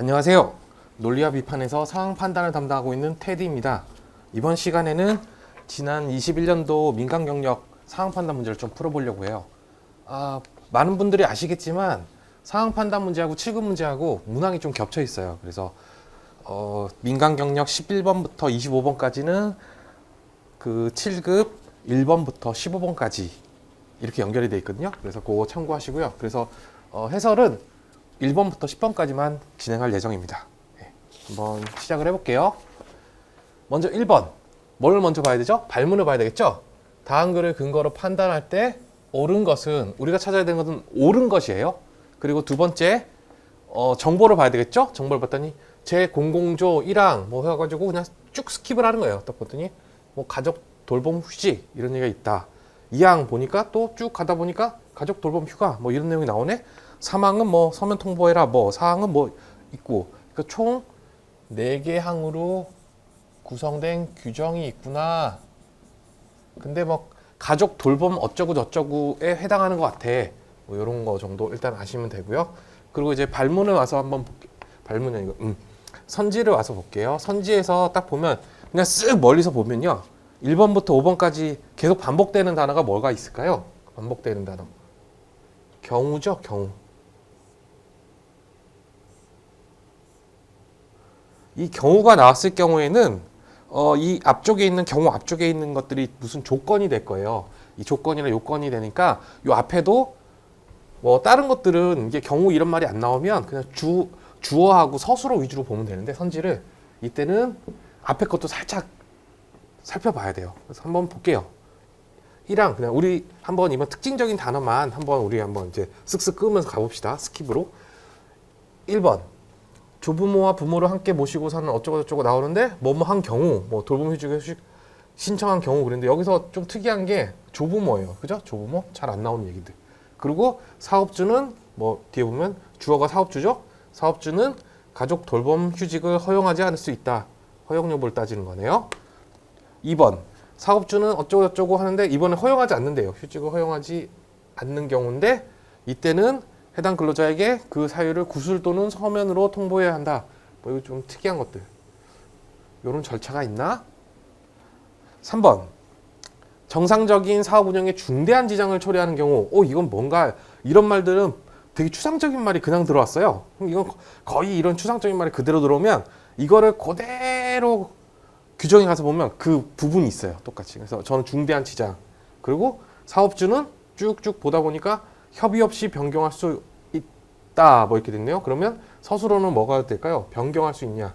안녕하세요. 논리와 비판에서 상황 판단을 담당하고 있는 테디입니다. 이번 시간에는 지난 21년도 민간경력 상황 판단 문제를 좀 풀어보려고 해요. 많은 분들이 아시겠지만 상황 판단 문제하고 7급 문제하고 문항이 좀 겹쳐 있어요. 그래서 민간경력 11번부터 25번까지는 그 7급 1번부터 15번까지 이렇게 연결이 되어 있거든요. 그래서 그거 참고하시고요. 그래서 해설은 1번부터 10번까지만 진행할 예정입니다. 네, 한번 시작을 해볼게요. 먼저 1번. 뭘 먼저 봐야 되죠? 발문을 봐야 되겠죠? 다음 글을 근거로 판단할 때 옳은 것은, 우리가 찾아야 되는 것은 옳은 것이에요. 그리고 두 번째, 정보를 봐야 되겠죠? 정보를 봤더니 제0공조 1항 뭐 해가지고 그냥 쭉 스킵을 하는 거예요. 딱 봤더니 뭐 가족 돌봄 휴직 이런 얘기가 있다. 2항 보니까 또 쭉 가다 보니까 가족 돌봄 휴가 뭐 이런 내용이 나오네. 3항은 뭐 서면 통보해라 뭐 4항은 뭐 있고, 그러니까 총 4개 항으로 구성된 규정이 있구나. 근데 뭐 가족 돌봄 어쩌고 저쩌고에 해당하는 것 같아. 뭐 이런 거 정도 일단 아시면 되고요. 그리고 이제 발문을 와서 한번 발문이 아니고 선지를 와서 볼게요. 선지에서 딱 보면 그냥 쓱 멀리서 보면요. 1번부터 5번까지 계속 반복되는 단어가 뭐가 있을까요? 반복되는 단어. 경우죠, 경우. 이 경우가 나왔을 경우에는 이 앞쪽에 있는 경우 앞쪽에 있는 것들이 무슨 조건이 될 거예요. 이 조건이나 요건이 되니까 요 앞에도 뭐 다른 것들은 이게 경우 이런 말이 안 나오면 그냥 주어하고 서술어 위주로 보면 되는데, 선지를 이때는 앞에 것도 살짝 살펴봐야 돼요. 그래서 한번 볼게요. 1항 그냥 우리 한번 이번 특징적인 단어만 한번 우리 한번 이제 쓱쓱 끄면서 가봅시다. 스킵으로. 1번. 조부모와 부모를 함께 모시고 사는 어쩌고 저쩌고 나오는데 뭐뭐 한 경우, 뭐 돌봄 휴직 신청한 경우 그랬는데 여기서 좀 특이한 게 조부모예요. 그죠? 조부모 잘 안 나오는 얘기들. 그리고 사업주는 뭐 뒤에 보면 주어가 사업주죠. 사업주는 가족 돌봄 휴직을 허용하지 않을 수 있다. 허용 여부를 따지는 거네요. 2번. 사업주는 어쩌고 저쩌고 하는데 이번에 허용하지 않는데요. 휴직을 허용하지 않는 경우인데 이때는 해당 근로자에게 그 사유를 구술 또는 서면으로 통보해야 한다. 뭐 이거 좀 특이한 것들. 이런 절차가 있나? 3번. 정상적인 사업 운영에 중대한 지장을 초래하는 경우. 이건 뭔가 이런 말들은 되게 추상적인 말이 그냥 들어왔어요. 이건 거의 이런 추상적인 말이 그대로 들어오면 이거를 그대로 규정에 가서 보면 그 부분이 있어요. 똑같이. 그래서 저는 중대한 지장. 그리고 사업주는 쭉쭉 보다 보니까 협의 없이 변경할 수 있다. 뭐 이렇게 됐네요. 그러면 서술어는 뭐가 될까요? 변경할 수 있냐.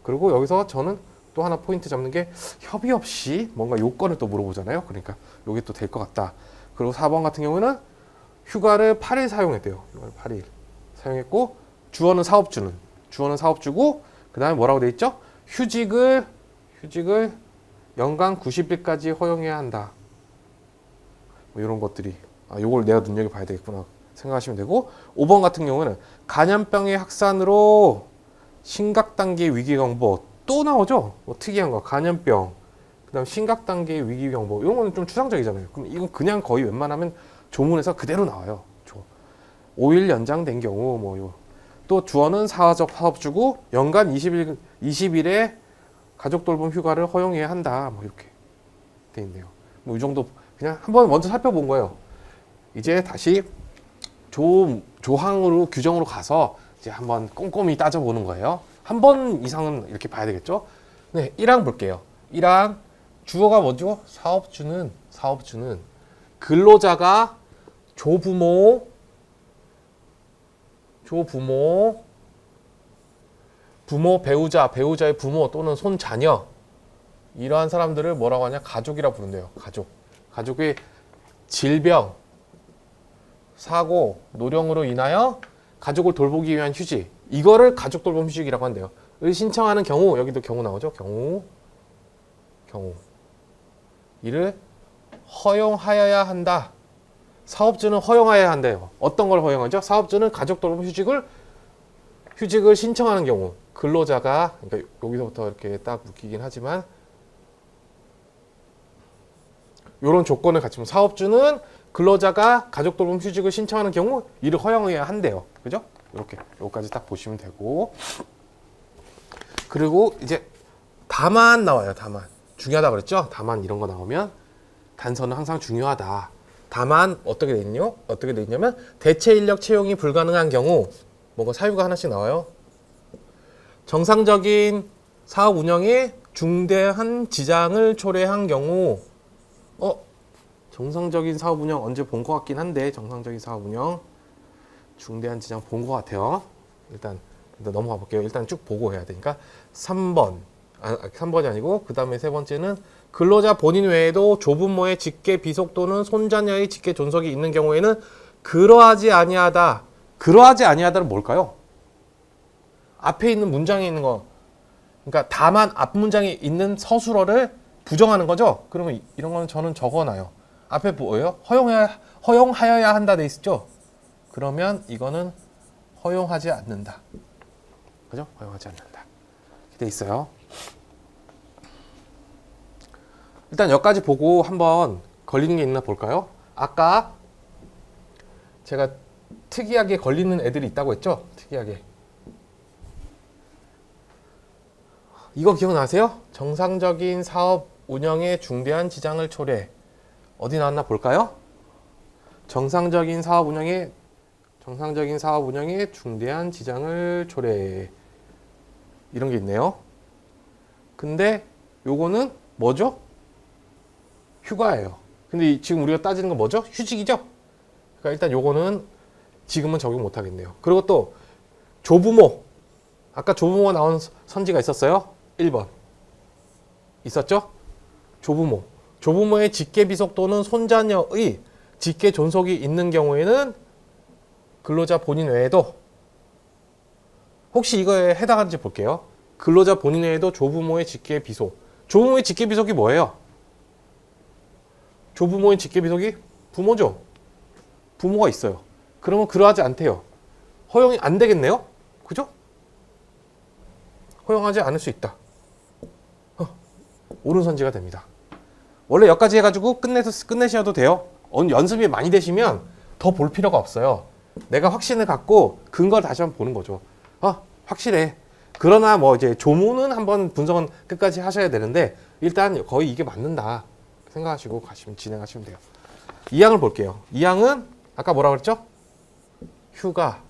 그리고 여기서 저는 또 하나 포인트 잡는 게 협의 없이 뭔가 요건을 또 물어보잖아요. 그러니까 요게 또 될 것 같다. 그리고 4번 같은 경우는 휴가를 8일 사용했대요. 휴가를 8일 사용했고, 주어는 사업주고, 그 다음에 뭐라고 돼 있죠? 휴직을 연간 90일까지 허용해야 한다. 뭐 이런 것들이 요걸 내가 눈여겨봐야 되겠구나 생각하시면 되고, 5번 같은 경우는 간염병의 확산으로 심각단계 위기경보 또 나오죠. 뭐 특이한 거 간염병, 그 다음 심각단계 위기경보 이런 거는 좀 추상적이잖아요. 그럼 이건 그냥 거의 웬만하면 조문에서 그대로 나와요. 5일 연장된 경우 뭐 또 주어는 사업주고 연간 20일의 가족 돌봄 휴가를 허용해야 한다. 뭐 이렇게 돼 있네요. 뭐 이 정도 그냥 한번 먼저 살펴본 거예요. 이제 다시 조항으로 규정으로 가서 이제 한번 꼼꼼히 따져보는 거예요. 한 번 이상은 이렇게 봐야 되겠죠? 네, 1항 볼게요. 1항 주어가 뭐죠? 사업주는 근로자가 조부모, 부모, 배우자의 부모 또는 손자녀, 이러한 사람들을 뭐라고 하냐? 가족이라 부른대요. 가족의 질병, 사고, 노령으로 인하여 가족을 돌보기 위한 휴직, 이거를 가족 돌봄 휴직이라고 한대요. 을 신청하는 경우, 여기도 경우 나오죠? 경우 이를 허용하여야 한다. 사업주는 허용하여야 한대요. 어떤 걸 허용하죠? 사업주는 가족 돌봄 휴직을 신청하는 경우, 근로자가, 그러니까 여기서부터 이렇게 딱 묶이긴 하지만 이런 조건을 갖추면 사업주는 근로자가 가족 돌봄 휴직을 신청하는 경우 이를 허용해야 한대요. 그죠? 이렇게 요거까지 딱 보시면 되고 그리고 이제 다만 나와요. 다만 중요하다 그랬죠? 다만 이런 거 나오면 단서는 항상 중요하다. 다만 어떻게 돼 있냐? 어떻게 돼 있냐면 대체 인력 채용이 불가능한 경우 뭔가 사유가 하나씩 나와요. 정상적인 사업 운영에 중대한 지장을 초래한 경우 정상적인 사업 운영 언제 본 것 같긴 한데 정상적인 사업 운영 중대한 지장 본 것 같아요. 일단 넘어가 볼게요. 일단 쭉 보고 해야 되니까 3번 3번이 아니고 그 다음에 세 번째는 근로자 본인 외에도 조부모의 직계 비속 또는 손자녀의 직계 존속이 있는 경우에는 그러하지 아니하다. 그러하지 아니하다는 뭘까요? 앞에 있는 문장에 있는 거 그러니까 다만 앞 문장에 있는 서술어를 부정하는 거죠. 그러면 이런 거는 저는 적어놔요. 앞에 뭐예요? 허용하여야 한다 돼 있죠. 그러면 이거는 허용하지 않는다. 그죠? 허용하지 않는다. 이렇게 돼 있어요. 일단 여기까지 보고 한번 걸리는 게 있나 볼까요? 아까 제가 특이하게 걸리는 애들이 있다고 했죠? 특이하게. 이거 기억나세요? 정상적인 사업 운영에 중대한 지장을 초래. 어디 나왔나 볼까요? 정상적인 사업 운영에 중대한 지장을 초래. 이런 게 있네요. 근데 요거는 뭐죠? 휴가예요. 근데 지금 우리가 따지는 건 뭐죠? 휴직이죠? 그러니까 일단 요거는 지금은 적용 못 하겠네요. 그리고 또 조부모. 아까 조부모가 나온 선지가 있었어요? 1번. 있었죠? 조부모. 조부모의 직계 비속 또는 손자녀의 직계 존속이 있는 경우에는 근로자 본인 외에도 혹시 이거에 해당하는지 볼게요. 근로자 본인 외에도 조부모의 직계 비속. 조부모의 직계 비속이 뭐예요? 조부모의 직계 비속이 부모죠. 부모가 있어요. 그러면 그러하지 않대요. 허용이 안 되겠네요. 그죠? 허용하지 않을 수 있다. 옳은 선지가 됩니다. 원래 여기까지 해가지고 끝내셔도 돼요. 연습이 많이 되시면 더 볼 필요가 없어요. 내가 확신을 갖고 근거를 다시 한번 보는 거죠. 확실해. 그러나 뭐 이제 조문은 한번 분석은 끝까지 하셔야 되는데 일단 거의 이게 맞는다 생각하시고 진행하시면 돼요. 2항을 볼게요. 2항은 아까 뭐라 그랬죠? 휴가,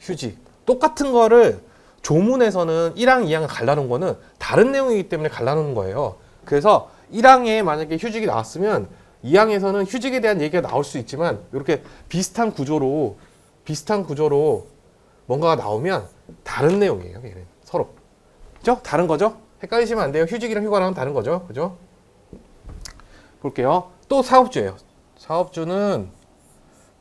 휴직. 똑같은 거를 조문에서는 1항, 2항을 갈라놓은 거는 다른 내용이기 때문에 갈라놓은 거예요. 그래서 1항에 만약에 휴직이 나왔으면 2항에서는 휴직에 대한 얘기가 나올 수 있지만 이렇게 비슷한 구조로 뭔가가 나오면 다른 내용이에요. 얘는 서로. 그죠? 다른 거죠? 헷갈리시면 안 돼요. 휴직이랑 휴가랑 다른 거죠. 그죠? 볼게요. 또 사업주예요. 사업주는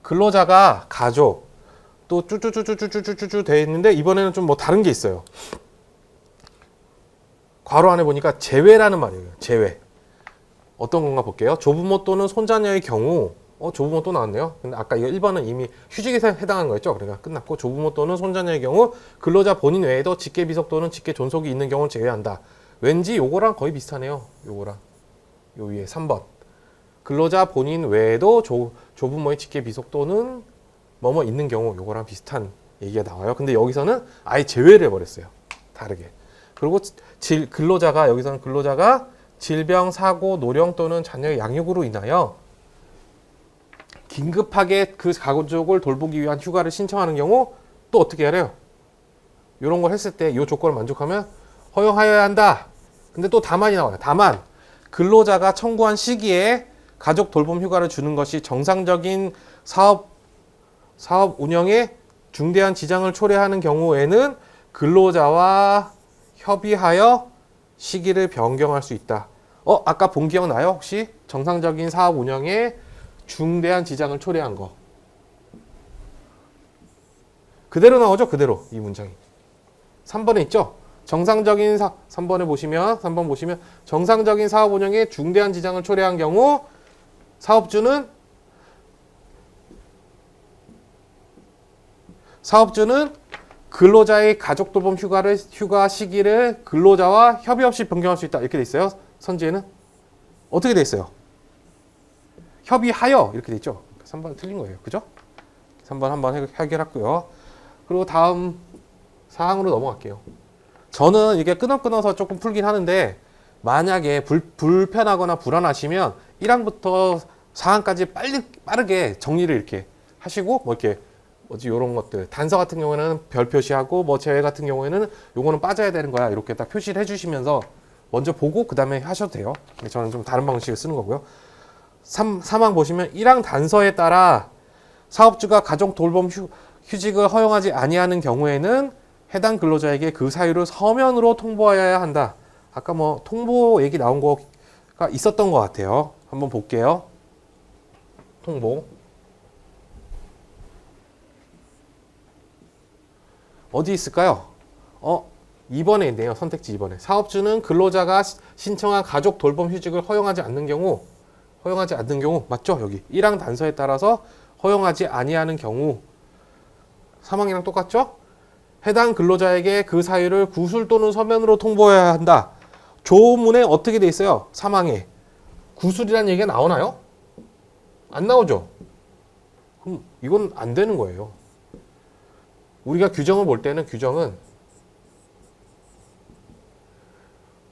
근로자가 가족 또 쭈쭈쭈쭈쭈쭈쭈 돼 있는데 이번에는 좀 뭐 다른 게 있어요. 괄호 안에 보니까 제외라는 말이에요. 제외. 어떤 건가 볼게요. 조부모 또는 손자녀의 경우 조부모 또 나왔네요. 근데 아까 이거 1번은 이미 휴직에 해당하는 거였죠. 그러니까 끝났고 조부모 또는 손자녀의 경우 근로자 본인 외에도 직계 비속 또는 직계 존속이 있는 경우를 제외한다. 왠지 요거랑 거의 비슷하네요. 요거랑 요 위에 3번. 근로자 본인 외에도 조부모의 직계 비속 또는 뭐뭐 있는 경우 요거랑 비슷한 얘기가 나와요. 근데 여기서는 아예 제외를 해버렸어요. 다르게. 그리고 여기서는 근로자가 질병, 사고, 노령 또는 자녀의 양육으로 인하여 긴급하게 그 가족을 돌보기 위한 휴가를 신청하는 경우 또 어떻게 하래요? 이런 걸 했을 때 이 조건을 만족하면 허용하여야 한다. 근데 또 다만이 나와요. 다만 근로자가 청구한 시기에 가족 돌봄 휴가를 주는 것이 정상적인 사업 운영에 중대한 지장을 초래하는 경우에는 근로자와 협의하여 시기를 변경할 수 있다. 아까 본 기억나요? 혹시? 정상적인 사업 운영에 중대한 지장을 초래한 거. 그대로 나오죠? 그대로 이 문장이. 3번에 있죠? 3번 보시면 정상적인 사업 운영에 중대한 지장을 초래한 경우 사업주는 근로자의 가족 돌봄 휴가 시기를 근로자와 협의 없이 변경할 수 있다. 이렇게 돼 있어요. 선지에는 어떻게 돼 있어요? 협의하여 이렇게 돼 있죠. 3번 틀린 거예요. 그죠? 3번 한번 해결했고요. 그리고 다음 사항으로 넘어갈게요. 저는 이게 끊어서 조금 풀긴 하는데 만약에 불편하거나 불안하시면 1항부터 4항까지 빠르게 정리를 이렇게 하시고 뭐 이렇게 뭐지 요런 것들 단서 같은 경우에는 별 표시하고 뭐 제외 같은 경우에는 요거는 빠져야 되는 거야 이렇게 딱 표시를 해주시면서 먼저 보고 그 다음에 하셔도 돼요. 저는 좀 다른 방식을 쓰는 거고요. 3항 보시면 1항 단서에 따라 사업주가 가족 돌봄 휴직을 허용하지 아니하는 경우에는 해당 근로자에게 그 사유를 서면으로 통보하여야 한다. 아까 뭐 통보 얘기 나온 거가 있었던 것 같아요. 한번 볼게요. 통보. 어디 있을까요? 2번에 있네요. 선택지 2번에. 사업주는 근로자가 신청한 가족 돌봄 휴직을 허용하지 않는 경우 맞죠? 여기 1항 단서에 따라서 허용하지 아니하는 경우 3항이랑 똑같죠? 해당 근로자에게 그 사유를 구술 또는 서면으로 통보해야 한다. 조문에 어떻게 돼 있어요? 3항에 구술이라는 얘기가 나오나요? 안 나오죠? 그럼 이건 안 되는 거예요. 우리가 규정을 볼 때는 규정은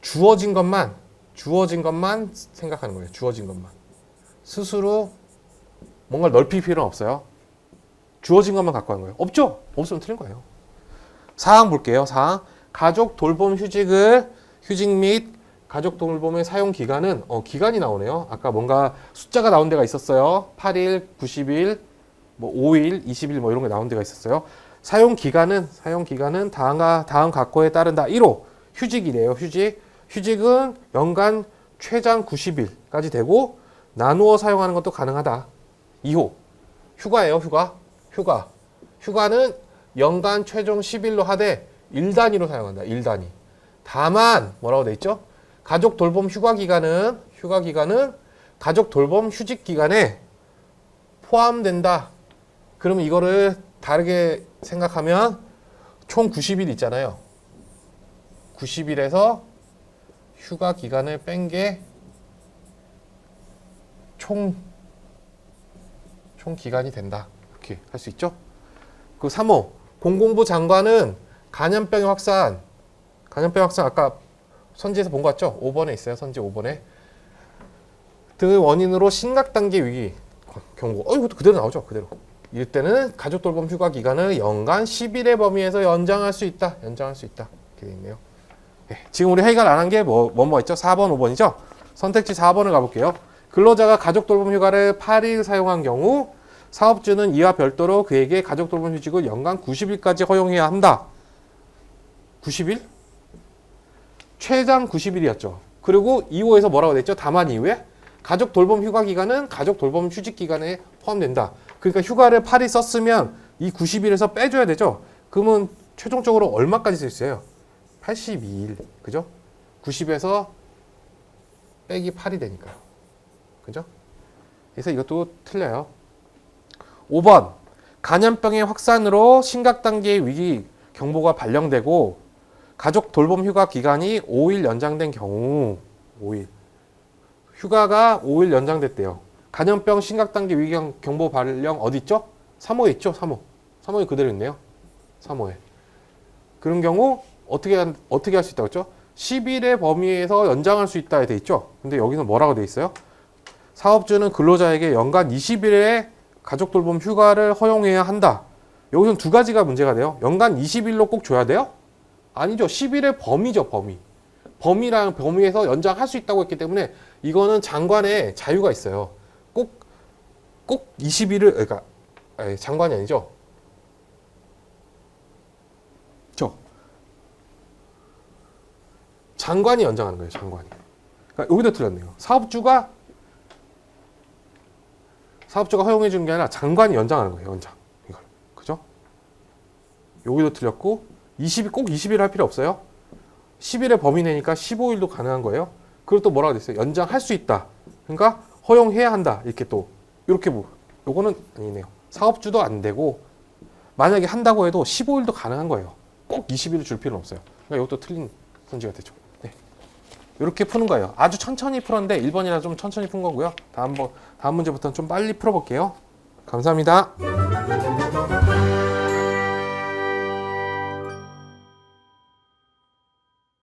주어진 것만 생각하는 거예요. 주어진 것만. 스스로 뭔가 넓힐 필요는 없어요. 주어진 것만 갖고 하는 거예요. 없죠? 없으면 틀린 거예요. 사항 볼게요. 사항. 가족 돌봄 휴직 및 가족 돌봄의 사용 기간은 기간이 나오네요. 아까 뭔가 숫자가 나온 데가 있었어요. 8일, 90일, 뭐 5일, 20일 뭐 이런 게 나온 데가 있었어요. 사용 기간은 다음 각호에 따른다. 1호 휴직이래요. 휴직은 연간 최장 90일까지 되고 나누어 사용하는 것도 가능하다. 2호 휴가예요. 휴가는 연간 최종 10일로 하되 1단위로 사용한다. 1단위. 다만 뭐라고 돼 있죠? 가족 돌봄 휴가 기간은 가족 돌봄 휴직 기간에 포함된다. 그러면 이거를 다르게 생각하면 총 90일 있잖아요. 90일에서 휴가 기간을 뺀 게 총 기간이 된다. 이렇게 할 수 있죠? 그 3호 공공부 장관은 감염병의 확산 아까 선지에서 본 것 같죠? 5번에 있어요. 선지 5번에 등의 원인으로 심각 단계 위기 경고. 이것도 그대로 나오죠. 그대로. 이럴 때는 가족 돌봄 휴가 기간을 연간 10일의 범위에서 연장할 수 있다. 이렇게 되어 있네요. 네, 지금 우리 해결 안 한 게 뭐 있죠? 4번, 5번이죠? 선택지 4번을 가볼게요. 근로자가 가족 돌봄 휴가를 8일 사용한 경우 사업주는 이와 별도로 그에게 가족 돌봄 휴직을 연간 90일까지 허용해야 한다. 90일? 최장 90일이었죠. 그리고 2호에서 뭐라고 됐죠? 다만 이후에 가족 돌봄 휴가 기간은 가족 돌봄 휴직 기간에 포함된다. 그러니까 휴가를 8일 썼으면 이 90일에서 빼줘야 되죠. 그러면 최종적으로 얼마까지 쓸 수 있어요? 82일. 그죠? 90에서 빼기 8이 되니까요. 그죠? 그래서 이것도 틀려요. 5번. 감염병의 확산으로 심각 단계의 위기 경보가 발령되고 가족 돌봄 휴가 기간이 5일 연장된 경우 5일. 휴가가 5일 연장됐대요. 감염병 심각 단계 위기 경보 발령 어디 있죠? 3호에 있죠. 3호에 그대로 있네요. 3호에. 그런 경우 어떻게 할 수 있다고 했죠? 10일의 범위에서 연장할 수 있다에 돼 있죠. 근데 여기서 뭐라고 돼 있어요? 사업주는 근로자에게 연간 20일의 가족 돌봄 휴가를 허용해야 한다. 여기서는 두 가지가 문제가 돼요. 연간 20일로 꼭 줘야 돼요? 아니죠. 10일의 범위죠. 범위랑 범위에서 연장할 수 있다고 했기 때문에 이거는 장관의 자유가 있어요. 꼭 20일을 그러니까 장관이 아니죠. 장관이 연장하는 거예요. 장관이. 그러니까 여기도 틀렸네요. 사업주가 허용해 주는 게 아니라 장관이 연장하는 거예요. 연장. 이걸. 그죠? 여기도 틀렸고 꼭 20일 할 필요 없어요. 10일의 범위 내니까 15일도 가능한 거예요. 그리고 또 뭐라고 됐어요? 연장할 수 있다. 그러니까 허용해야 한다. 이렇게 또 이렇게 요거는 아니네요. 사업주도 안 되고 만약에 한다고 해도 15일도 가능한 거예요. 꼭 20일을 줄 필요는 없어요. 그러니까 이것도 틀린 선지가 되죠. 네. 이렇게 푸는 거예요. 아주 천천히 풀었는데 1번이라 좀 천천히 푼 거고요. 다음 문제부터는 좀 빨리 풀어볼게요. 감사합니다.